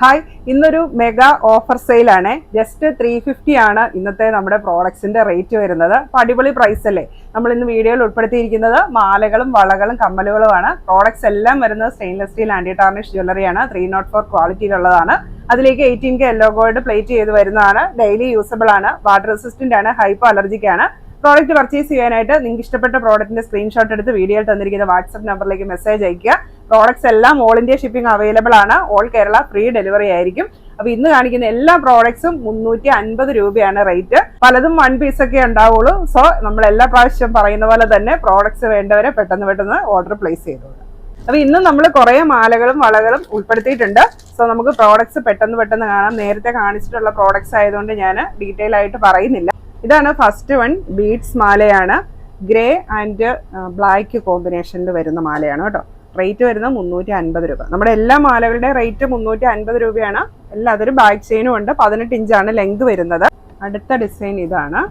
Hi, ഇന്നൊരു mega offer സെയിലാണ്. Just 350 ആണ് ഇന്നത്തെ നമ്മുടെ പ്രോഡക്ട്സിന്റെ റേറ്റ് വരുന്നത്. അപ്പോൾ അടിപൊളി പ്രൈസ് അല്ലേ. നമ്മൾ ഇന്ന് വീഡിയോയിൽ ഉൾപ്പെടുത്തിയിരിക്കുന്നത് മാലകളും വളകളും കമ്മലുകളുമാണ്. പ്രോഡക്ട്സ് എല്ലാം വരുന്നത് സ്റ്റെയിൻലെസ് സ്റ്റീൽ ആന്റി ടാർണിഷ് ജ്വല്ലറിയാണ്. 304 ക്വാളിറ്റിയിലുള്ളതാണ്. അതിലേക്ക് 18K യെല്ലോ ഗോൾഡ് പ്ലേറ്റ് ചെയ്ത് വരുന്നതാണ്. ഡെയിലി യൂസബിൾ ആണ്, വാട്ടർ റെസിസ്റ്റന്റ് ആണ്, ഹൈപ്പോ അലർജിക് ആണ്. പ്രോഡക്റ്റ് പർച്ചേസ് ചെയ്യാനായിട്ട് നിങ്ങൾക്ക് ഇഷ്ടപ്പെട്ട പ്രോഡക്റ്റിന്റെ സ്ക്രീൻഷോട്ട് എടുത്ത് വീഡിയോയിൽ തന്നിരിക്കുന്ന വാട്സ്ആപ്പ് നമ്പറിലേക്ക് മെസ്സേജ് അയക്കുക. പ്രോഡക്ട്സ് എല്ലാം ഓൾ ഇന്ത്യ ഷിപ്പിംഗ് അവൈലബിൾ ആണ്. ഓൾ കേരള ഫ്രീ ഡെലിവറി ആയിരിക്കും. അപ്പൊ ഇന്ന് കാണിക്കുന്ന എല്ലാ പ്രോഡക്ട്സും 350 രൂപയാണ് റേറ്റ്. പലതും 1 പീസ് ഒക്കെ ഉണ്ടാവുള്ളൂ. സോ നമ്മൾ എല്ലാ പ്രാവശ്യം പറയുന്ന പോലെ തന്നെ പ്രോഡക്ട്സ് വേണ്ടവരെ പെട്ടെന്ന് ഓർഡർ പ്ലേസ് ചെയ്തോളൂ. അപ്പൊ ഇന്ന് നമ്മൾ കുറെ മാലകളും വളകളും ഉൾപ്പെടുത്തിയിട്ടുണ്ട്. സോ നമുക്ക് പ്രോഡക്ട്സ് പെട്ടെന്ന് കാണാം. നേരത്തെ കാണിച്ചിട്ടുള്ള പ്രോഡക്ട്സ് ആയതുകൊണ്ട് ഞാൻ ഡീറ്റെയിൽ ആയിട്ട് പറയുന്നില്ല. ഇതാണ് ഫസ്റ്റ് വൺ. ബീഡ്സ് മാലയാണ്. ഗ്രേ ആൻഡ് ബ്ലാക്ക് കോമ്പിനേഷനിൽ വരുന്ന മാലയാണ് കേട്ടോ. റേറ്റ് വരുന്നത് 350 രൂപ. നമ്മുടെ എല്ലാ മാലകളുടെ റേറ്റ് 350 രൂപയാണ്. എല്ലാത്തിനും ബാക്ക് ചെയിനും ഉണ്ട്. 18 ഇഞ്ചാണ് ലെങ്ത് വരുന്നത്. അടുത്ത ഡിസൈൻ ഇതാണ്.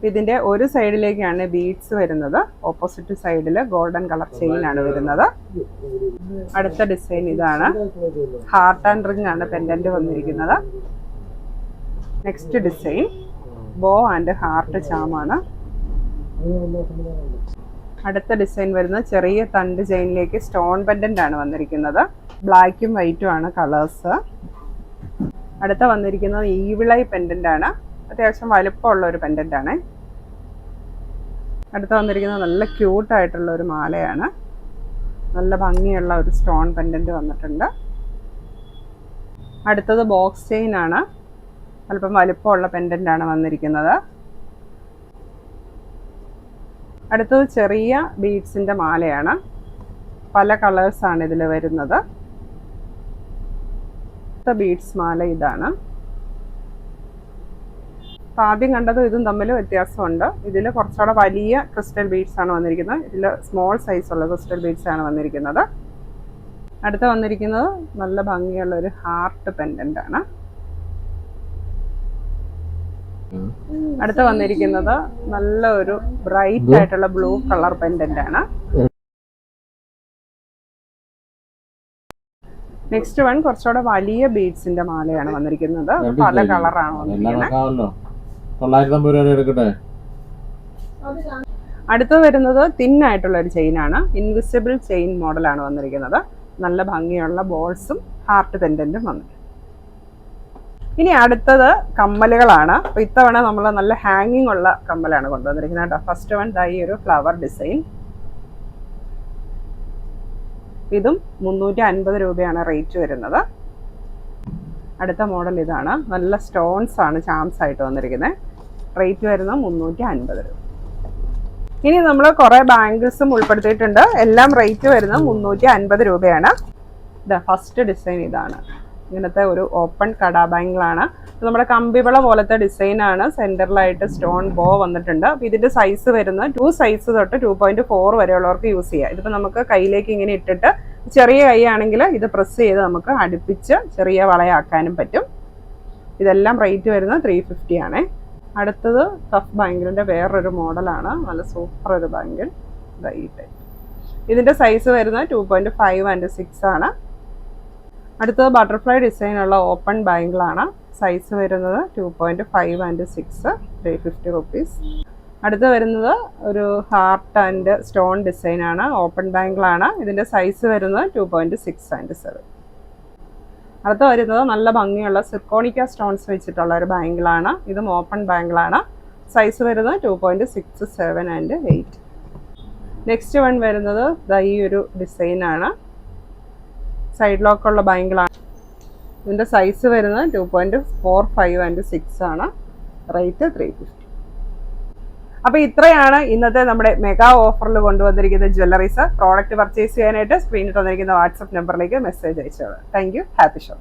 ഇതിന്റെ ഒരു സൈഡിലേക്കാണ് ബീഡ്സ് വരുന്നത്. ഓപ്പോസിറ്റ് സൈഡിൽ ഗോൾഡൻ കളർ ചെയിൻ ആണ് വരുന്നത്. അടുത്ത ഡിസൈൻ ഇതാണ്. ഹാർട്ട് ആൻഡ് റിംഗ് ആണ് പെൻഡന്റ് വന്നിരിക്കുന്നത്. Next design bow and heart ചാമാണ്. അടുത്ത ഡിസൈൻ വരുന്നത് ചെറിയ തണ്ട് ചെയിനിലേക്ക് സ്റ്റോൺ പെൻഡന്റ് ആണ് വന്നിരിക്കുന്നത്. ബ്ലാക്കും വൈറ്റും ആണ് കളേഴ്സ്. അടുത്ത വന്നിരിക്കുന്നത് ഈവിളൈ പെൻഡന്റ് ആണ്. അത്യാവശ്യം വലുപ്പമുള്ള ഒരു പെൻഡന്റ് ആണ്. അടുത്ത വന്നിരിക്കുന്നത് നല്ല ക്യൂട്ടായിട്ടുള്ള ഒരു മാലയാണ്. നല്ല ഭംഗിയുള്ള ഒരു സ്റ്റോൺ പെൻഡന്റ് വന്നിട്ടുണ്ട്. അടുത്തത് ബോക്സ് ചെയിൻ ആണ്. അല്പം വലുപ്പമുള്ള പെൻഡന്റ് ആണ് വന്നിരിക്കുന്നത്. അടുത്തത് ചെറിയ ബീഡ്സിന്റെ മാലയാണ്. പല കളേഴ്സാണ് ഇതിൽ വരുന്നത്. അടുത്ത ബീഡ്സ് മാല ഇതാണ്. അപ്പം ആദ്യം കണ്ടതും ഇതും തമ്മിൽ വ്യത്യാസമുണ്ട്. ഇതിൽ കുറച്ചുകൂടെ വലിയ ക്രിസ്റ്റൽ ബീഡ്സ് ആണ് വന്നിരിക്കുന്നത്. ഇതിൽ സ്മോൾ സൈസുള്ള ക്രിസ്റ്റൽ ബീഡ്സ് ആണ് വന്നിരിക്കുന്നത്. അടുത്ത വന്നിരിക്കുന്നത് നല്ല ഭംഗിയുള്ള ഒരു ഹാർട്ട് പെൻഡന്റ് ആണ്. അടുത്ത വന്നിരിക്കുന്നത് നല്ല ഒരു ബ്രൈറ്റ് ആയിട്ടുള്ള ബ്ലൂ കളർ പെൻഡന്റ് ആണ്. നെക്സ്റ്റ് വൺ കുറച്ചുകൂടെ വലിയ ബീഡ്സിന്റെ മാലയാണ് വന്നിരിക്കുന്നത്. പല കളറാണ് വന്നിരിക്കുന്നത്. അടുത്ത് വരുന്നത് തിന്നായിട്ടുള്ള ഒരു ചെയിൻ ആണ്. ഇൻവിസിബിൾ ചെയിൻ മോഡലാണ് വന്നിരിക്കുന്നത്. നല്ല ഭംഗിയുള്ള ബോൾസും ഹാർട്ട് പെൻഡന്റും വന്നിട്ടുണ്ട്. ഇനി അടുത്തത് കമ്മലുകളാണ്. അപ്പൊ ഇത്തവണ നമ്മൾ നല്ല ഹാങ്ങിങ് ഉള്ള കമ്മലാണ് കൊണ്ടുവന്നിരിക്കുന്നത് കേട്ടോ. ഫസ്റ്റ് വൺ ഈ ഒരു ഫ്ലവർ ഡിസൈൻ. ഇതും 350 രൂപയാണ് റേറ്റ് വരുന്നത്. അടുത്ത മോഡൽ ഇതാണ്. നല്ല സ്റ്റോൺസ് ആണ് ചാംസ് ആയിട്ട് വന്നിരിക്കുന്നത്. റേറ്റ് വരുന്നത് 350 രൂപ. ഇനി നമ്മൾ കുറെ ബാംഗിൾസും ഉൾപ്പെടുത്തിയിട്ടുണ്ട്. എല്ലാം റേറ്റ് വരുന്നത് 350 രൂപയാണ്. ഫസ്റ്റ് ഡിസൈൻ ഇതാണ്. ഇങ്ങനത്തെ ഒരു ഓപ്പൺ കടാ ബാങ്കിളാണ്. നമ്മുടെ കമ്പിവള പോലത്തെ ഡിസൈനാണ്. സെന്ററിലായിട്ട് സ്റ്റോൺ ബോ വന്നിട്ടുണ്ട്. അപ്പോൾ ഇതിന്റെ സൈസ് വരുന്നത് 2 സൈസ് തൊട്ട് 2.4 വരെയുള്ളവർക്ക് യൂസ് ചെയ്യാം. ഇതിപ്പോൾ നമുക്ക് കയ്യിലേക്ക് ഇങ്ങനെ ഇട്ടിട്ട് ചെറിയ കൈ ആണെങ്കിൽ ഇത് പ്രസ് ചെയ്ത് നമുക്ക് അടുപ്പിച്ച് ചെറിയ വളയാക്കാനും പറ്റും. ഇതെല്ലാം റേറ്റ് വരുന്നത് 350 ആണ്. അടുത്തത് കഫ് ബാങ്കിളിന്റെ വേറൊരു മോഡലാണ്. നല്ല സൂപ്പർ ഒരു ബാങ്കിൾ. ഇതിന്റെ സൈസ് വരുന്നത് 2.5 and 6 ആണ്. അടുത്തത് ബട്ടർഫ്ലൈ ഡിസൈനുള്ള ഓപ്പൺ ബാങ്കിളാണ്. സൈസ് വരുന്നത് 2.5 and 6, 350 റുപ്പീസ്. അടുത്ത് വരുന്നത് ഒരു ഹാർട്ട് ആൻഡ് സ്റ്റോൺ ഡിസൈനാണ്. ഓപ്പൺ ബാങ്കിളാണ്. ഇതിൻ്റെ സൈസ് വരുന്നത് 2.6 and 7. അടുത്ത് വരുന്നത് നല്ല ഭംഗിയുള്ള സിർക്കോണിക്ക സ്റ്റോൺസ് വെച്ചിട്ടുള്ള ഒരു ബാങ്കിളാണ്. ഇതും ഓപ്പൺ ബാങ്കിളാണ്. സൈസ് വരുന്നത് 2.6, 7 and 8. നെക്സ്റ്റ് വൺ വരുന്നത് ഈ ഒരു ഡിസൈനാണ്. സൈഡ് ലോക്കുള്ള ബാങ്കിളാണ്. ഇതിൻ്റെ സൈസ് വരുന്നത് 2.45 and 6 ആണ്. റേറ്റ് 350. അപ്പോൾ ഇത്രയാണ് ഇന്നത്തെ നമ്മുടെ മെഗാ ഓഫറിൽ കൊണ്ടുവന്നിരിക്കുന്ന ജ്വല്ലറീസ്. പ്രോഡക്റ്റ് പർച്ചേസ് ചെയ്യാനായിട്ട് സ്ക്രീനിൽ തന്നിരിക്കുന്ന വാട്സപ്പ് നമ്പറിലേക്ക് മെസ്സേജ് അയച്ചോളൂ. Thank you. Happy show.